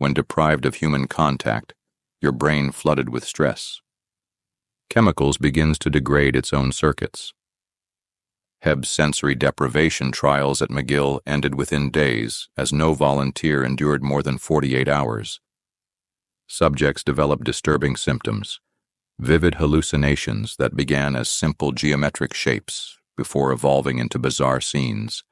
when deprived of human contact, your brain flooded with stress. Chemicals begins to degrade its own circuits. Hebb's sensory deprivation trials at McGill ended within days, as no volunteer endured more than 48 hours. Subjects developed disturbing symptoms, vivid hallucinations that began as simple geometric shapes before evolving into bizarre scenes,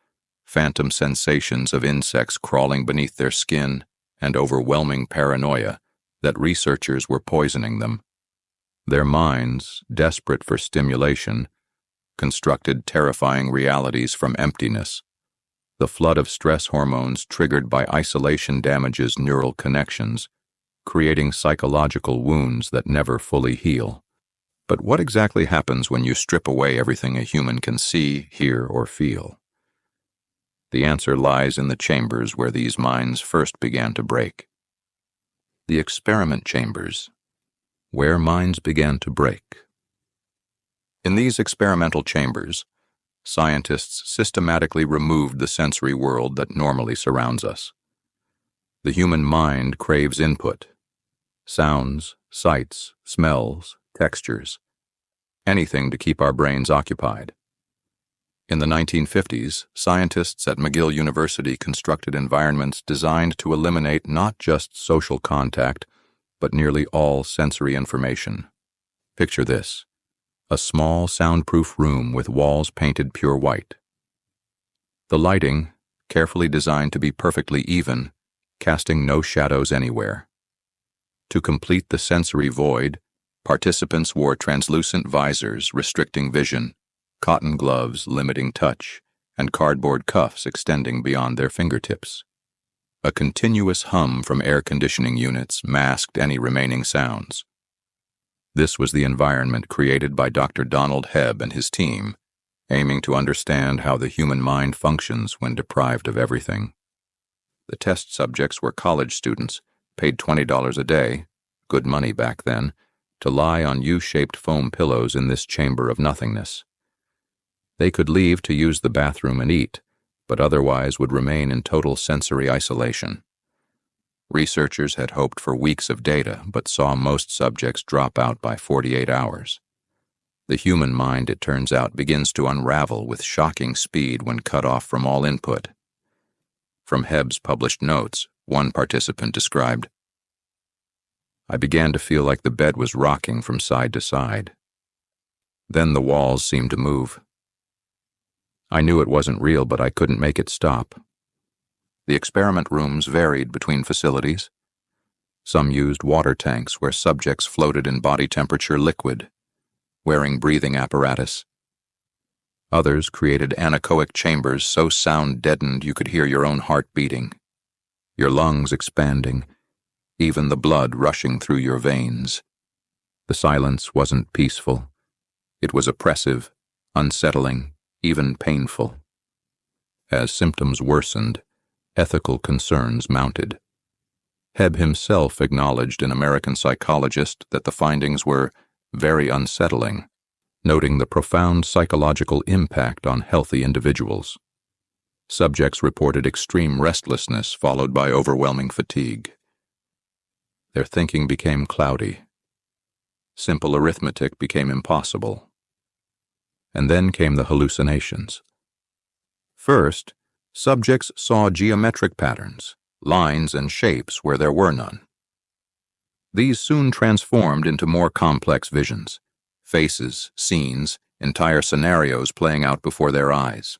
phantom sensations of insects crawling beneath their skin, and overwhelming paranoia that researchers were poisoning them. Their minds, desperate for stimulation, constructed terrifying realities from emptiness. The flood of stress hormones triggered by isolation damages neural connections, creating psychological wounds that never fully heal. But what exactly happens when you strip away everything a human can see, hear, or feel? The answer lies in the chambers where these minds first began to break. The experiment chambers, where minds began to break. In these experimental chambers, scientists systematically removed the sensory world that normally surrounds us. The human mind craves input: sounds, sights, smells, textures, anything to keep our brains occupied. In the 1950s, scientists at McGill University constructed environments designed to eliminate not just social contact, but nearly all sensory information. Picture this: a small, soundproof room with walls painted pure white. The lighting, carefully designed to be perfectly even, casting no shadows anywhere. To complete the sensory void, participants wore translucent visors restricting vision, cotton gloves limiting touch, and cardboard cuffs extending beyond their fingertips. A continuous hum from air conditioning units masked any remaining sounds. This was the environment created by Dr. Donald Hebb and his team, aiming to understand how the human mind functions when deprived of everything. The test subjects were college students, paid $20 a day, good money back then, to lie on U-shaped foam pillows in this chamber of nothingness. They could leave to use the bathroom and eat, but otherwise would remain in total sensory isolation. Researchers had hoped for weeks of data, but saw most subjects drop out by 48 hours. The human mind, it turns out, begins to unravel with shocking speed when cut off from all input. From Hebb's published notes, one participant described, "I began to feel like the bed was rocking from side to side. Then the walls seemed to move. I knew it wasn't real, but I couldn't make it stop." The experiment rooms varied between facilities. Some used water tanks where subjects floated in body temperature liquid, wearing breathing apparatus. Others created anechoic chambers so sound-deadened you could hear your own heart beating, your lungs expanding, even the blood rushing through your veins. The silence wasn't peaceful. It was oppressive, unsettling, even painful. As symptoms worsened, ethical concerns mounted. Hebb himself acknowledged in American Psychologist that the findings were very unsettling, noting the profound psychological impact on healthy individuals. Subjects reported extreme restlessness followed by overwhelming fatigue. Their thinking became cloudy. Simple arithmetic became impossible. And then came the hallucinations. First, subjects saw geometric patterns, lines and shapes where there were none. These soon transformed into more complex visions, faces, scenes, entire scenarios playing out before their eyes.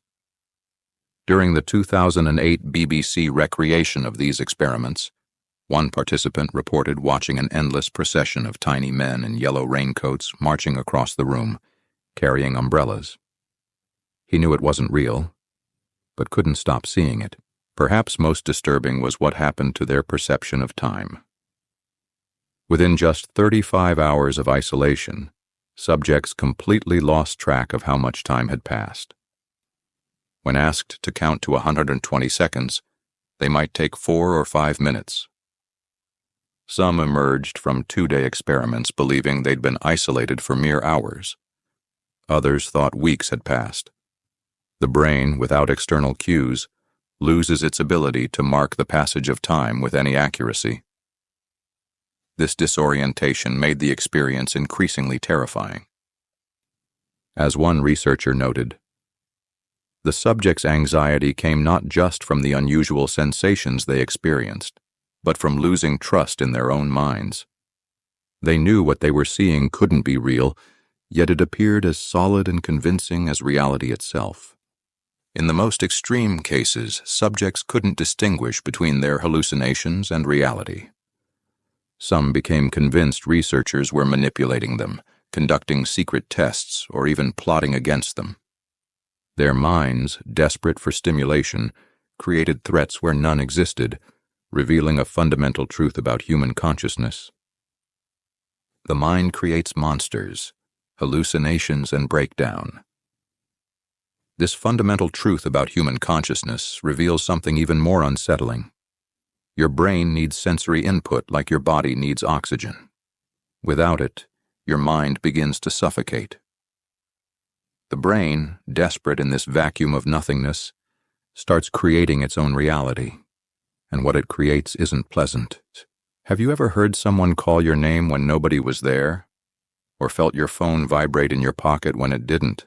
During the 2008 BBC recreation of these experiments, one participant reported watching an endless procession of tiny men in yellow raincoats marching across the room, carrying umbrellas. He knew it wasn't real, but couldn't stop seeing it. Perhaps most disturbing was what happened to their perception of time. Within just 35 hours of isolation, subjects completely lost track of how much time had passed. When asked to count to 120 seconds, they might take 4 or 5 minutes. Some emerged from 2-day experiments believing they'd been isolated for mere hours. Others thought weeks had passed. The brain, without external cues, loses its ability to mark the passage of time with any accuracy. This disorientation made the experience increasingly terrifying. As one researcher noted, the subject's anxiety came not just from the unusual sensations they experienced, but from losing trust in their own minds. They knew what they were seeing couldn't be real, yet it appeared as solid and convincing as reality itself. In the most extreme cases, subjects couldn't distinguish between their hallucinations and reality. Some became convinced researchers were manipulating them, conducting secret tests, or even plotting against them. Their minds, desperate for stimulation, created threats where none existed, revealing a fundamental truth about human consciousness. The mind creates monsters, hallucinations, and breakdown. This fundamental truth about human consciousness reveals something even more unsettling. Your brain needs sensory input like your body needs oxygen. Without it, your mind begins to suffocate. The brain, desperate in this vacuum of nothingness, starts creating its own reality, and what it creates isn't pleasant. Have you ever heard someone call your name when nobody was there? Or felt your phone vibrate in your pocket when it didn't?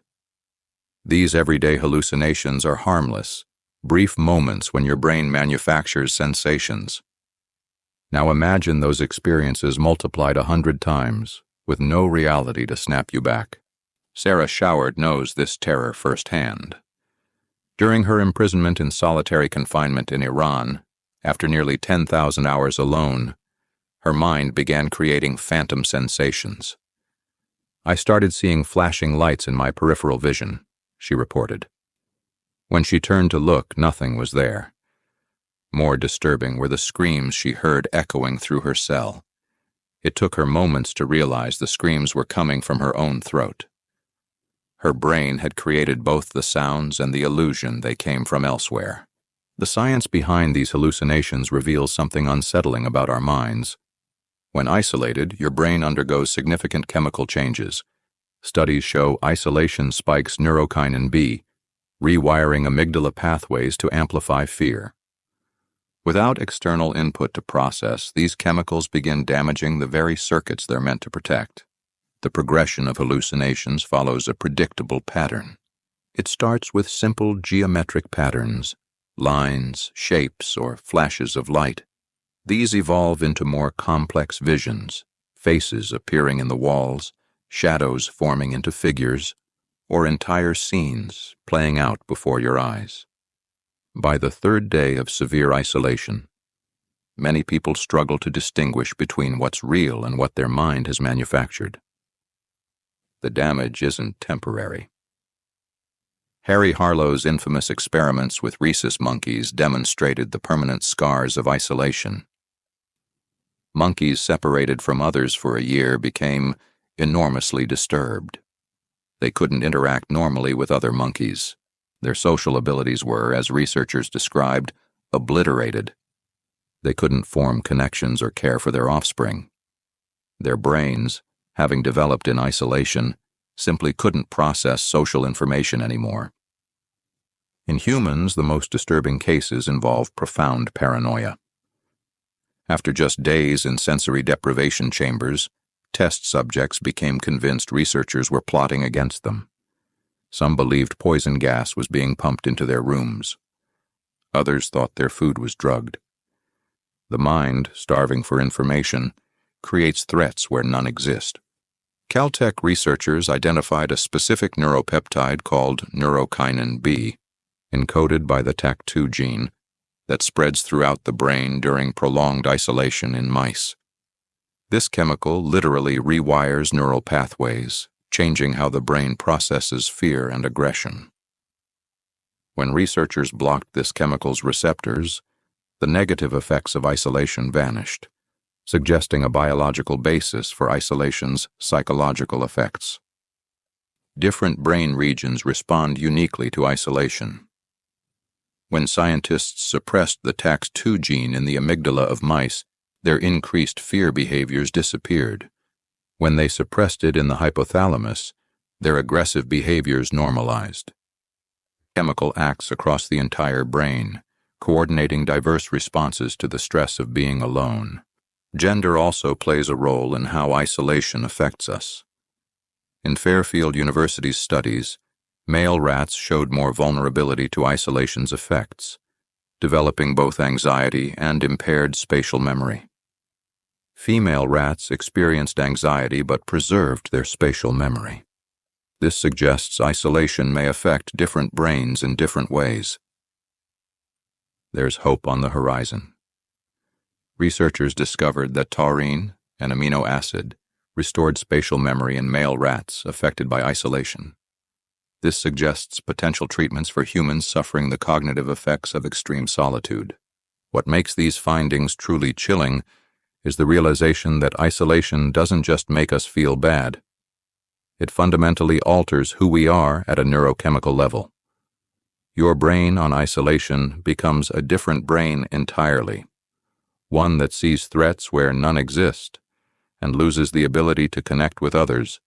These everyday hallucinations are harmless, brief moments when your brain manufactures sensations. Now imagine those experiences multiplied 100 times, with no reality to snap you back. Sarah Showard knows this terror firsthand. During her imprisonment in solitary confinement in Iran, after nearly 10,000 hours alone, her mind began creating phantom sensations. "I started seeing flashing lights in my peripheral vision," she reported. When she turned to look, nothing was there. More disturbing were the screams she heard echoing through her cell. It took her moments to realize the screams were coming from her own throat. Her brain had created both the sounds and the illusion they came from elsewhere. The science behind these hallucinations reveals something unsettling about our minds. When isolated, your brain undergoes significant chemical changes. Studies show isolation spikes neurokinin B, rewiring amygdala pathways to amplify fear. Without external input to process, these chemicals begin damaging the very circuits they're meant to protect. The progression of hallucinations follows a predictable pattern. It starts with simple geometric patterns, lines, shapes, or flashes of light. These evolve into more complex visions, faces appearing in the walls, shadows forming into figures, or entire scenes playing out before your eyes. By the third day of severe isolation, many people struggle to distinguish between what's real and what their mind has manufactured. The damage isn't temporary. Harry Harlow's infamous experiments with rhesus monkeys demonstrated the permanent scars of isolation. Monkeys separated from others for a year became enormously disturbed. They couldn't interact normally with other monkeys. Their social abilities were, as researchers described, obliterated. They couldn't form connections or care for their offspring. Their brains, having developed in isolation, simply couldn't process social information anymore. In humans, the most disturbing cases involve profound paranoia. After just days in sensory deprivation chambers, test subjects became convinced researchers were plotting against them. Some believed poison gas was being pumped into their rooms. Others thought their food was drugged. The mind, starving for information, creates threats where none exist. Caltech researchers identified a specific neuropeptide called neurokinin B, encoded by the TAC2 gene, that spreads throughout the brain during prolonged isolation in mice. This chemical literally rewires neural pathways, changing how the brain processes fear and aggression. When researchers blocked this chemical's receptors, the negative effects of isolation vanished, suggesting a biological basis for isolation's psychological effects. Different brain regions respond uniquely to isolation. When scientists suppressed the TAC2 gene in the amygdala of mice, their increased fear behaviors disappeared. When they suppressed it in the hypothalamus, their aggressive behaviors normalized. Chemical acts across the entire brain, coordinating diverse responses to the stress of being alone. Gender also plays a role in how isolation affects us. In Fairfield University's studies, male rats showed more vulnerability to isolation's effects, developing both anxiety and impaired spatial memory. Female rats experienced anxiety but preserved their spatial memory. This suggests isolation may affect different brains in different ways. There's hope on the horizon. Researchers discovered that taurine, an amino acid, restored spatial memory in male rats affected by isolation. This suggests potential treatments for humans suffering the cognitive effects of extreme solitude. What makes these findings truly chilling is the realization that isolation doesn't just make us feel bad. It fundamentally alters who we are at a neurochemical level. Your brain on isolation becomes a different brain entirely, one that sees threats where none exist and loses the ability to connect with others,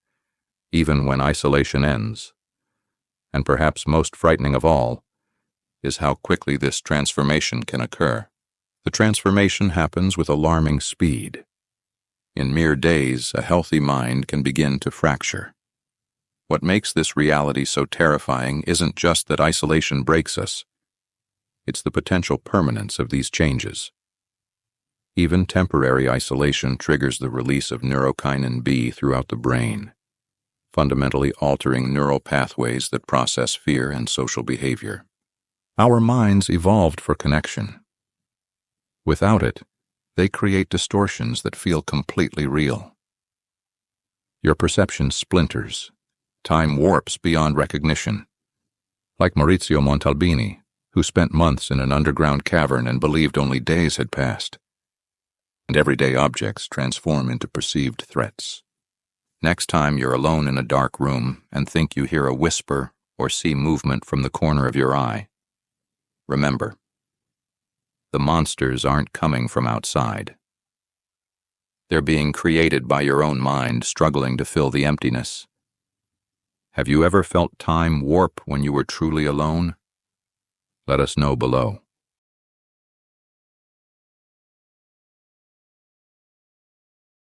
even when isolation ends. And perhaps most frightening of all is how quickly this transformation can occur. The transformation happens with alarming speed. In mere days, a healthy mind can begin to fracture. What makes this reality so terrifying isn't just that isolation breaks us. It's the potential permanence of these changes. Even temporary isolation triggers the release of neurokinin B throughout the brain, fundamentally altering neural pathways that process fear and social behavior. Our minds evolved for connection. Without it, they create distortions that feel completely real. Your perception splinters. Time warps beyond recognition. Like Maurizio Montalbini, who spent months in an underground cavern and believed only days had passed. And everyday objects transform into perceived threats. Next time you're alone in a dark room and think you hear a whisper or see movement from the corner of your eye, remember, the monsters aren't coming from outside. They're being created by your own mind struggling to fill the emptiness. Have you ever felt time warp when you were truly alone? Let us know below.